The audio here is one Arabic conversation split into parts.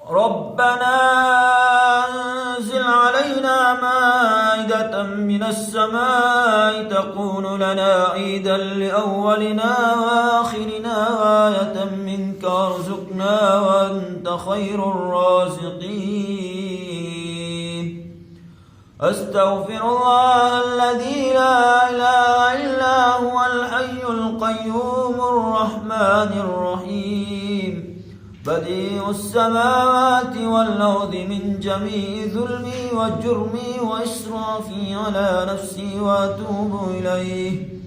ربنا أنزل علينا مائدة من السماء تكون لنا عيدا لأولنا وآخرنا وآية منك وارزقنا وأنت خير الرازقين. أستغفر الله الذي لا إله إلا هو الحي القيوم الرحمن الرحيم بديع السماوات والأرض من جميع ظلمي وجرمي وإسرافي على نفسي وأتوب إليه.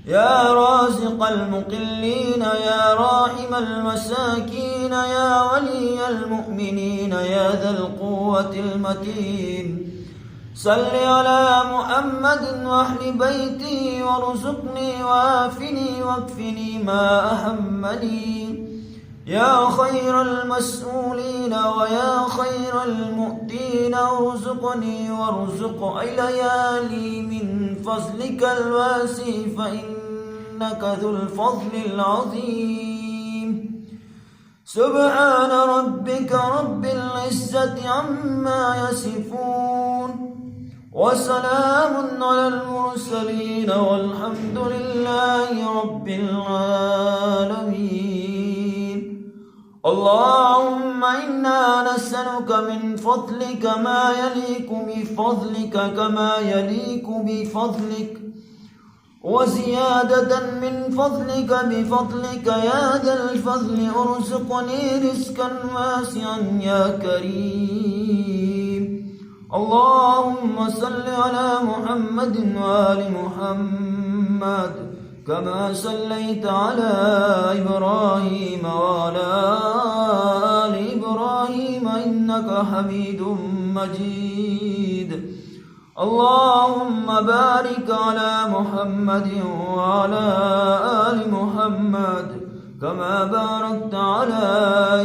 يا رازق المقلين يا راحم المساكين يا ولي المؤمنين يا ذا القوة المتين صل على محمد وأهل بيتي وارزقني وآفني واكفني ما أهمني يا خير المسؤولين ويا خير المؤتين ارزقني وارزق ليالي من فضلك الواسع فإنك ذو الفضل العظيم. سبحان ربك رب العزة عما يصفون وسلام على المرسلين والحمد لله رب العالمين. اللهم إنا نسألك من فضلك ما يليق بفضلك كما يليق بفضلك وزيادة من فضلك بفضلك يا ذا الفضل ارزقني رزقا واسعا يا كريم. اللهم صل على محمد وآل محمد كما صليت على إبراهيم وعلى آل إبراهيم إنك حميد مجيد. اللهم بارك على محمد وعلى آل محمد كما باركت على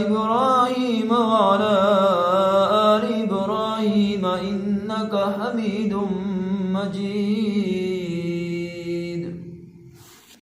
إبراهيم وعلى آل إبراهيم إنك حميد مجيد.